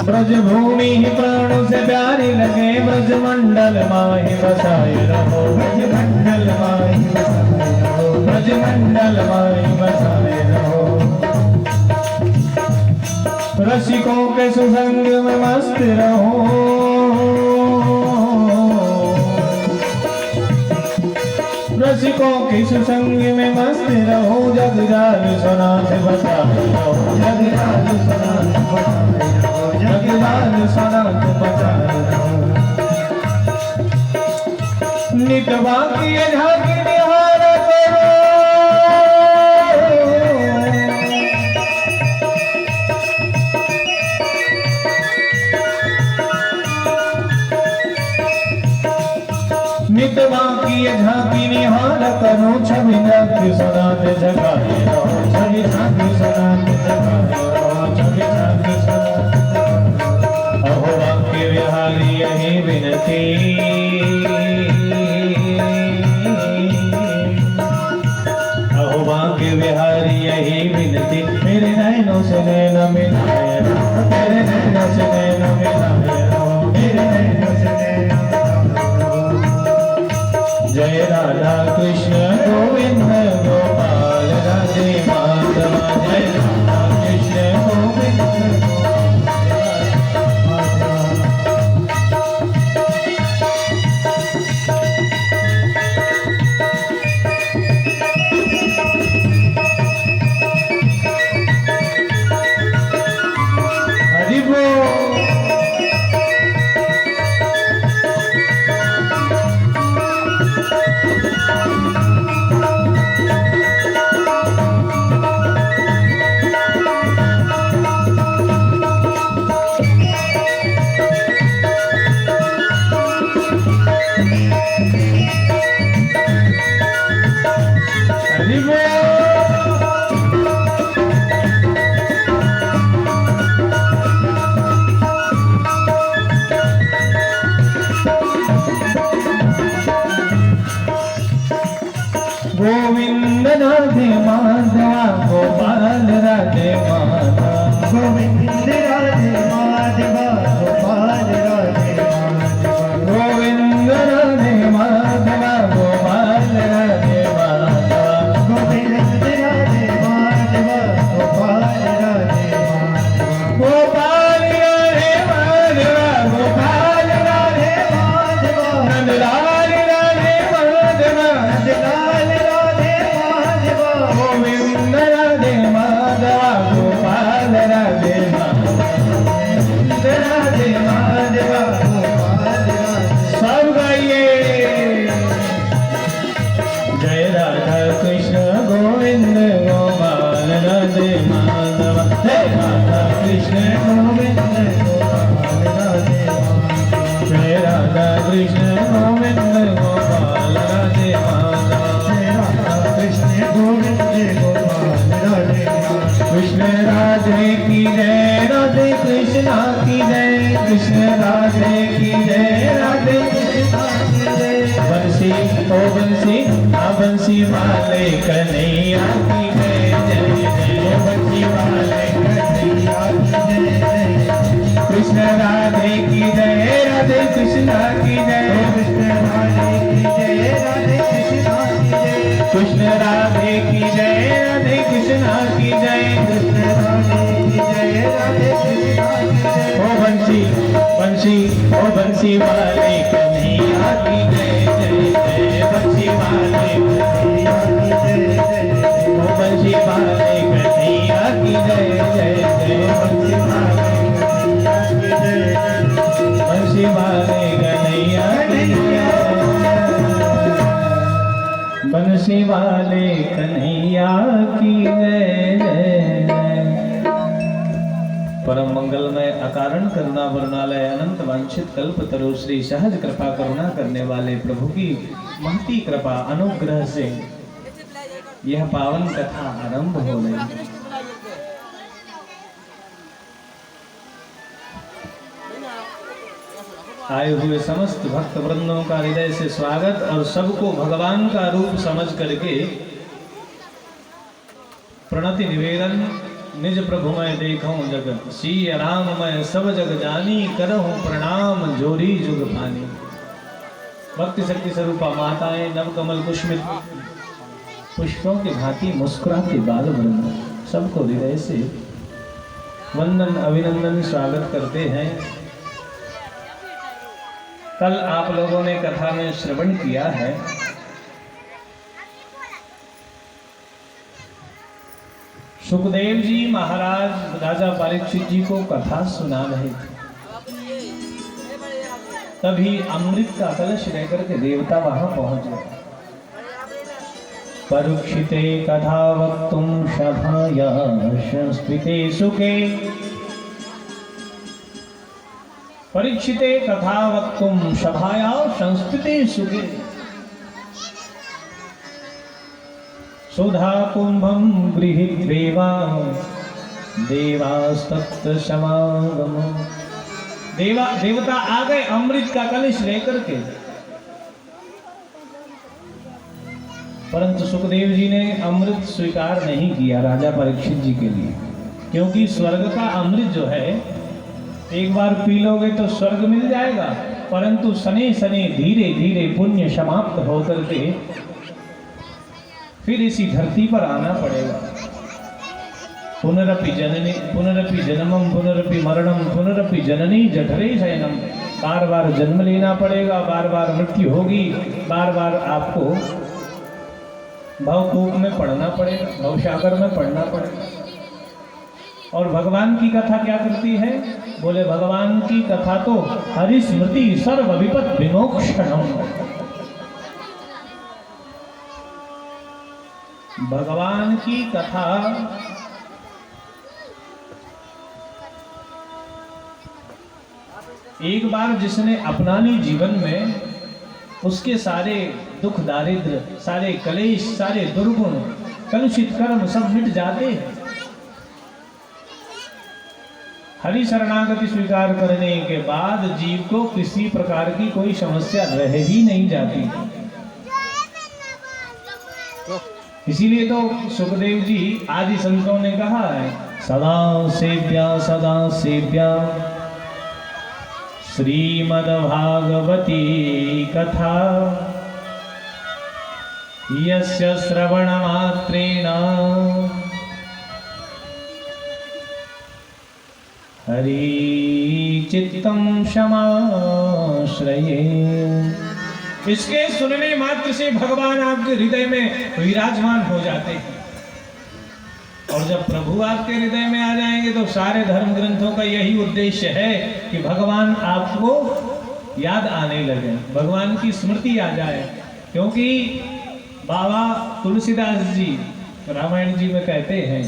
ब्रज भूमि प्राणों से प्यारी लगे, ब्रज मंडल माही बसाए रहो, ब्रज मंडल माही बसाए रहो, ब्रज मंडल माही बसाए रहो। रसिकों के सुसंग में मस्त रहो, रसिकों के सुसंग में मस्त रहो, जग जाल सुनात बचाए रहो, जग जाल सुनात बचाए रहो, जग जाल सुनात बचाए रहो। नित बाकी झांकी निहार करो, नित बाकी झांकी निहार करो, छवि झांकी सुनाते जगाए रहो, छवि झांकी सुनाते जगाए रहो, छवि झांकी सुनाते जगाए रहो। अहो वाक्य विहारी यही विनती, अहो वाक्य विहारी यही विनती, मेरे नैनों से नैना मिलाए रहो, मेरे नैनों से नैना मिलाए रहो, मेरे नैनों से नैना। जय राधा कृष्ण गोविंद गोपाल राधे माधव, जय राधा कृष्ण गोविंद हरि बोल। गोविंद राधे माधवा गोपाल राधे माधवा, गोविंद राधे माधवा गोपाल राधे माधवा, गोविंद राधे माधवा गोपाल राधे माधवा, गोविंद राधे माधवा गोपाल राधे माधवा, गोपाल राधे माधवा गोपाल राधे माधवा, नंदलाल राधे माधवा नंदलाल गोविंद राधे माधवा गोपाल राधे राधे माधवा गोपाल सब गाइए। जय राधा कृष्ण गोविंद गोपाल राधे माधवा, जय राधा कृष्ण गोविंद गोपाल राधे माधवा, जय राधा कृष्ण गोविंद गोपाल राधे माधवा, जय राधा कृष्ण गोविंद गोपाल राधे माधवा। कृष्ण राधे की जय, राधे कृष्णा की जय, कृष्ण राधे की जय, राधे कृष्णा की जय। बंसी ओ बंसी आ बंसी वाले कन्हैया की जय जय जय, बंसी वाले कन्हैया की जय जय। कृष्ण राधे की जय, राधे कृष्णा की जय, कृष्ण राधे की जय, राधे कृष्णा की जय। कृष्ण राधे की जय, राधे कृष्णा की जय, कृष्ण राधे की जय, राधे कृष्णा की जय। ओ बंसी बंसी ओ बंसी वाले कन्हैया की जय जय जय, बंसी वाले कन्हैया की जय जय। ओ बंसी वाले कन्हैया की जय जय जय, बंसी वाले कन्हैया की जय जय, बंसी वाले कन्हैया की जय, बंसी वाले कन्हैया की जय जय। परम मंगलमय अकारण करुणा वरुणालय अनंत वांछित कल्प तरु श्री सहज कृपा करुणा करने वाले प्रभु की महती कृपा अनुग्रह से यह पावन कथा आरंभ हो गई। आए हुए समस्त भक्त वृंदों का हृदय से स्वागत और सबको भगवान का रूप समझ करके प्रणति निवेदन निज प्रभु मैं देखूं जगत सी राम मैं सब जग जानी करहूं प्रणाम जोरी जुग पानी। भक्ति शक्ति स्वरूपा माताएं नवकमल पुष्पित पुष्पों की भांति मुस्कुराते बाल वृंद सबको हृदय से वंदन अभिनंदन स्वागत करते हैं। कल आप लोगों ने कथा में श्रवण किया है सुखदेव जी महाराज राजा परीक्षित जी को कथा सुना रहे थे। तभी अमृत का कलश लेकर के देवता वहां पहुंच गए। परीक्षिते कथा वक्तुं सभाया संस्कृते सुखे। परीक्षिते कथा वक्तुं सभाया संस्कृते सुखे। सुधा कुंभं गृहीत्वा देवास्तप्त समागम। देवता आ गए अमृत का कलश लेकर के, परंतु सुखदेव जी ने अमृत स्वीकार नहीं किया राजा परीक्षित जी के लिए, क्योंकि स्वर्ग का अमृत जो है एक बार पी लोगे तो स्वर्ग मिल जाएगा, परंतु सने सने धीरे धीरे पुण्य समाप्त होकर के फिर इसी धरती पर आना पड़ेगा। पुनरपि जननी पुनरपि जन्मम पुनरपि मरणम पुनरपि जननी जठरे शयनम। बार बार जन्म लेना पड़ेगा, बार बार मृत्यु होगी, बार बार आपको भवकूप में पढ़ना पड़ेगा, भवसागर में पढ़ना पड़ेगा। और भगवान की कथा क्या करती है? बोले भगवान की कथा तो हरिस्मृति सर्व विपद विमोक्षणम। भगवान की कथा एक बार जिसने अपना ली जीवन में, उसके सारे दुख दारिद्र, सारे कलेश, सारे दुर्गुण, कलुषित कर्म सब मिट जाते हैं। हरि शरणागति स्वीकार करने के बाद जीव को किसी प्रकार की कोई समस्या रह ही नहीं जाती। इसीलिए तो सुखदेव जी आदि संतों ने कहा है सदा सेव्या श्रीमद्भागवती कथा यस्य श्रवण मात्रेण हरि चित्तं समाश्रये। इसके सुनने मात्र से भगवान आपके हृदय में विराजमान हो जाते हैं, और जब प्रभु आपके हृदय में आ जाएंगे तो सारे धर्म ग्रंथों का यही उद्देश्य है कि भगवान आपको याद आने लगे, भगवान की स्मृति आ जाए। क्योंकि बाबा तुलसीदास जी रामायण जी में कहते हैं,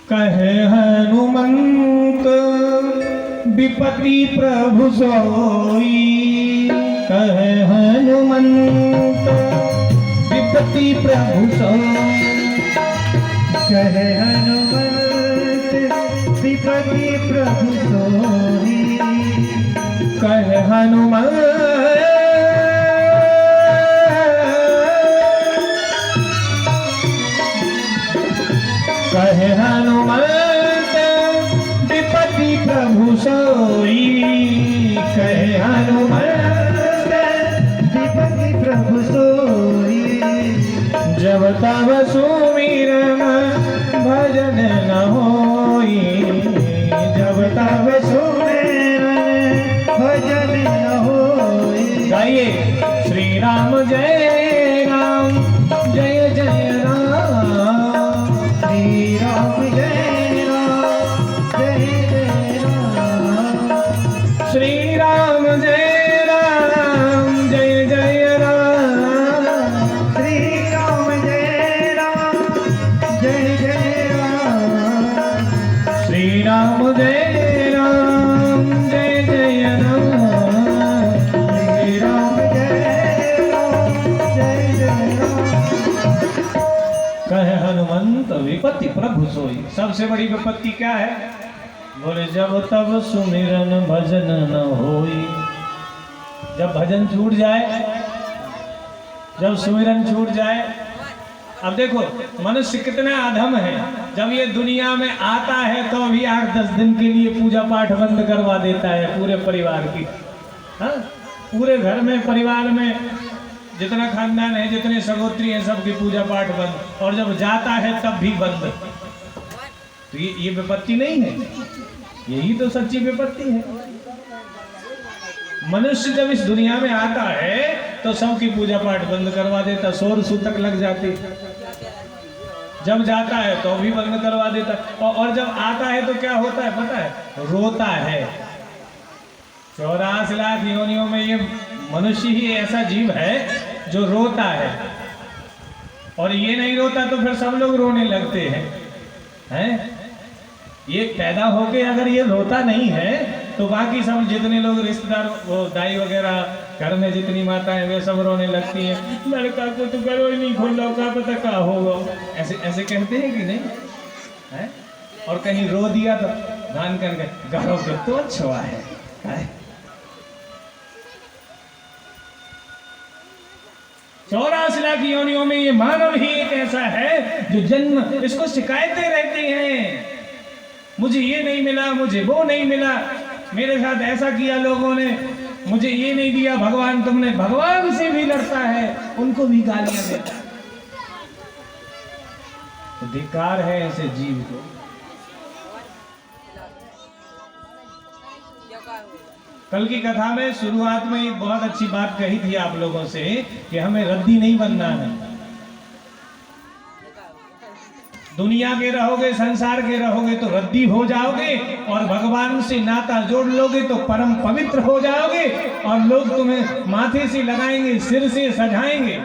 कहे हनुमंत विपति प्रभु सोई। कहे हनुमंत विपति प्रभु सोई। कहे हनुमंत विपति प्रभु सोई। कहे हनुमंत कहे हनुमंत विपति प्रभु सोई। कहे हनुमंत विपति प्रभु सोई। जब तब सुमिरन भजन न होई। जब तब सुमिरन भजन न होई। गाइए श्री राम जय राम जय जय राम। श्री राम जय राम जय जय राम। श्री राम जय राम जय जय राम। श्री राम जय राम जय जय राम। श्री राम जय राम जय जय राम। श्री राम जय राम जय जय राम। कहे हनुमंत विपत्ति प्रभु सोई। सबसे बड़ी विपत्ति क्या है? बोले जब तब सुमिरन भजन न होई। जब भजन छूट जाए, जब सुमिरन छूट जाए, अब देखो मनुष्य कितना अधम है, जब ये दुनिया में आता है तो भी 8-10 दिन के लिए पूजा पाठ बंद करवा देता है पूरे परिवार की। हाँ, पूरे घर में परिवार में जितना खानदान है, जितने सगोत्री हैं, सबकी पूजा पाठ बंद, और जब जाता है तब भी बंद। तो ये विपत्ति नहीं है, यही तो सच्ची विपत्ति है। मनुष्य जब इस दुनिया में आता है तो सबकी पूजा पाठ बंद करवा देता, शोर सूतक लग जाती। जब जाता है तो भी बंद करवा देता, और जब आता है तो क्या होता है पता है? रोता है। 84 लाख योनियों में ये मनुष्य ही ऐसा जीव है जो रोता है, और ये नहीं रोता तो फिर सब लोग रोने लगते हैं। ये पैदा होके अगर ये रोता नहीं है तो बाकी सब जितने लोग रिश्तेदार, वो दाई वगैरह घर में जितनी माताएं, वे सब रोने लगती हैं। लड़का को तो करो ही नहीं खोलो, का पता क्या होगा, ऐसे ऐसे कहते हैं कि नहीं है? और कहीं रो दिया तो धान करके घरों के तो अच्छा है। 84 लाख योनियों में ये मानव ही एक ऐसा है जो जन्म, इसको शिकायतें रहती हैं, मुझे ये नहीं मिला, मुझे वो नहीं मिला, मेरे साथ ऐसा किया लोगों ने, मुझे ये नहीं दिया भगवान, तुमने। भगवान से भी लड़ता है, उनको भी गालियां देता है। धिक्कार है ऐसे जीव को। कल की कथा में शुरुआत में एक बहुत अच्छी बात कही थी आप लोगों से कि हमें रद्दी नहीं बनना है। दुनिया के रहोगे, संसार के रहोगे तो रद्दी हो जाओगे, और भगवान से नाता जोड़ लोगे तो परम पवित्र हो जाओगे, और लोग तुम्हें माथे से लगाएंगे, सिर से सजाएंगे।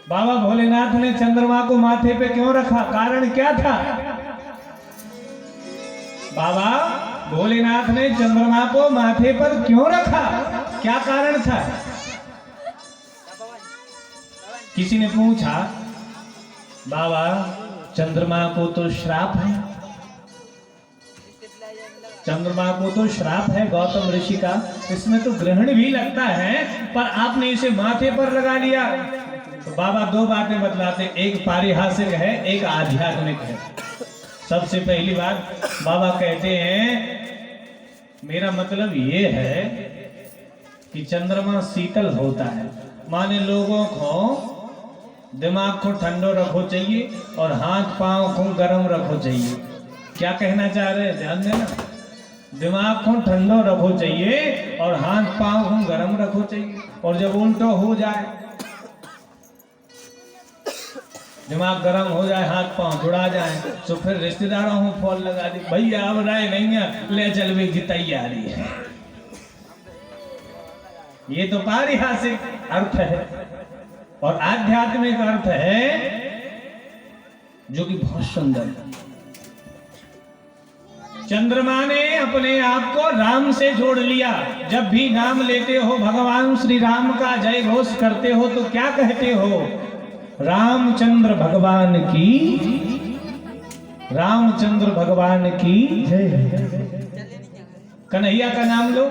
बाबा भोलेनाथ ने चंद्रमा को माथे पे क्यों रखा? कारण क्या था? बाबा भोलेनाथ ने चंद्रमा को माथे पर क्यों रखा? क्या कारण था? किसी ने पूछा, बाबा चंद्रमा को तो श्राप है, चंद्रमा को तो श्राप है गौतम ऋषि का, इसमें तो ग्रहण भी लगता है, पर आपने इसे माथे पर लगा लिया। तो बाबा दो बातें बतलाते, एक पारिभाषिक है, एक आध्यात्मिक है। सबसे पहली बात बाबा कहते हैं, मेरा मतलब ये है कि चंद्रमा शीतल होता है, माने लोगों को दिमाग को ठंडो रखो चाहिए और हाथ पांव को गर्म रखो चाहिए। क्या कहना चाह रहे हैं? ध्यान देना, दिमाग को ठंडो रखो चाहिए और हाथ पांव को गर्म रखो चाहिए। और जब उल्टो हो जाए, दिमाग गर्म हो जाए, हाथ पांव जुड़ा जाए, तो फिर रिश्तेदारों को फोन लगा दी, भैया अब राय नहीं है, ले चलने की तैयारी है। ये तो पारिभाषिक अर्थ है, और आध्यात्मिक अर्थ है जो कि बहुत सुंदर है। चंद्रमा ने अपने आप को राम से जोड़ लिया। जब भी नाम लेते हो, भगवान श्री राम का जय घोष करते हो, तो क्या कहते हो? रामचंद्र भगवान की, रामचंद्र भगवान की जय। कन्हैया का नाम लो,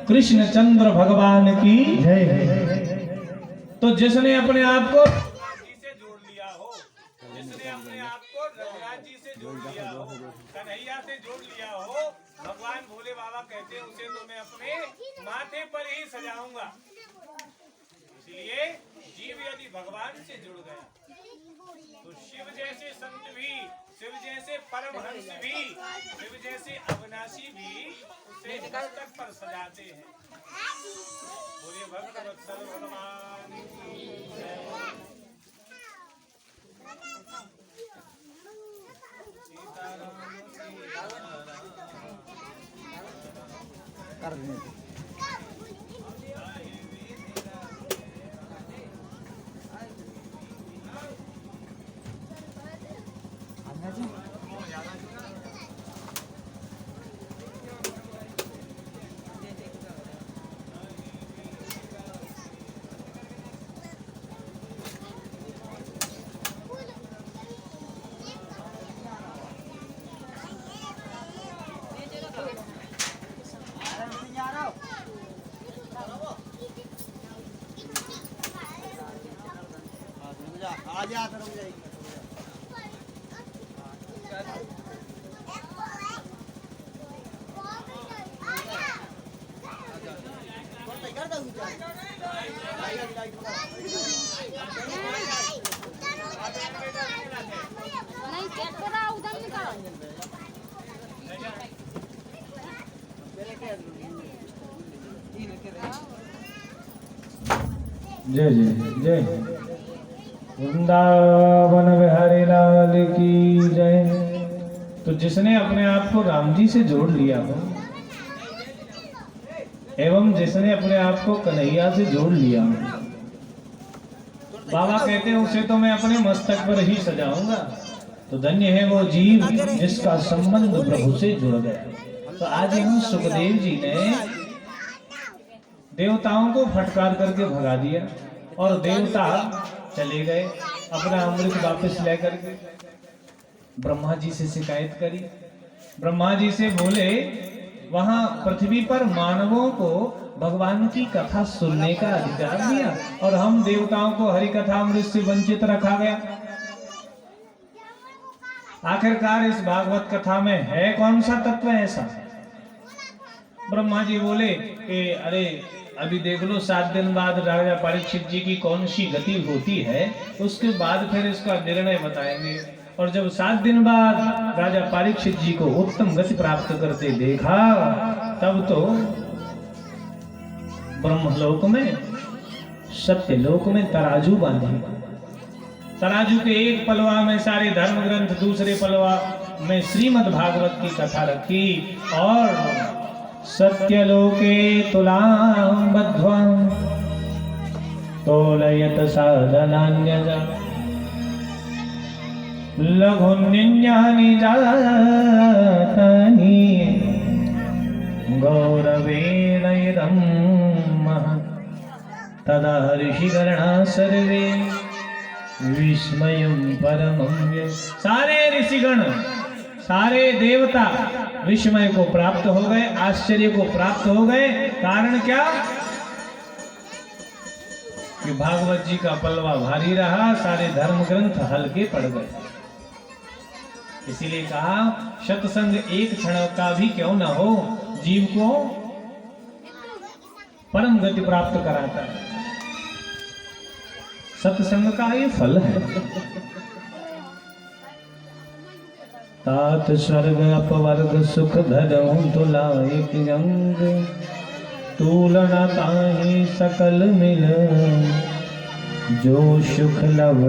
कृष्णचंद्र भगवान की जय। तो जिसने अपने आप को जी से जोड़ लिया हो, जिसने अपने आप को रघुनाथ जी से जोड़ लिया हो, कन्हैया से जोड़ लिया हो, भगवान भोले बाबा कहते हैं उसे तो मैं अपने माथे पर ही सजाऊंगा। इसलिए जीव यदि भगवान से जुड़ गया तो शिव जैसे संत भी, शिव जैसे परमहंस भी, शिव जैसे अविनाशी भी उसे मस्तक पर सजाते हैं। बोलिए भक्त वत्सल भगवान की जय। नहीं चेक करा उधर निकालो जय जय जय वृंदावन बिहारी लाल की जय। तो जिसने अपने आप को राम जी से जोड़ लिया हो एवं जिसने अपने आप को कन्हैया से जोड़ लिया हो, बाबा कहते हैं उसे तो मैं अपने मस्तक पर ही सजाऊंगा। तो धन्य है वो जीव जिसका संबंध प्रभु से जुड़ गया। तो आज हम सुखदेव जी ने देवताओं को फटकार करके भगा दिया और देवता चले गए अपना अमृत वापस लेकर के। ब्रह्मा जी से शिकायत करी, ब्रह्मा जी से बोले वहां पृथ्वी पर मानवों को भगवान की कथा सुनने का अधिकार दिया और हम देवताओं को हरि कथा अमृत से वंचित रखा गया। आखिरकार इस भागवत कथा में है कौन सा तत्व ऐसा? ब्रह्मा जी बोले कि अरे अभी देख लो 7 दिन बाद राजा परीक्षित जी की कौन सी गति होती है, उसके बाद फिर इसका निर्णय बताएंगे। और जब 7 दिन बाद राजा परीक्षित जी को उत्तम गति प्राप्त करते देखा, तब तो ब्रह्मलोक में सत्यलोक में तराजू बांधी, तराजू के एक पलवा में सारे धर्म ग्रंथ, दूसरे पलवा में श्रीमद् भागवत की कथा रखी और सत्यलोके तुलां बद्ध्वा तोलयत साधनान्यज लघुन्यानि जातानि गौरवेण इदं महत्। तदा ऋषिगणा सर्वे विस्मयं परमं ये। सारे ऋषिगण सारे देवता विस्मय को प्राप्त हो गए, आश्चर्य को प्राप्त हो गए। कारण क्या कि भागवत जी का पलवा भारी रहा, सारे धर्म ग्रंथ हल्के पड़ गए। इसीलिए कहा सत्संग एक क्षण का भी क्यों न हो, जीव को परम गति प्राप्त कराता है। सत्संग का ये फल है। तात स्वर्ग अपवर्ग सुख धरऊं तुला एक जंग, तुलना ताहि सकल मिल जो सुख लव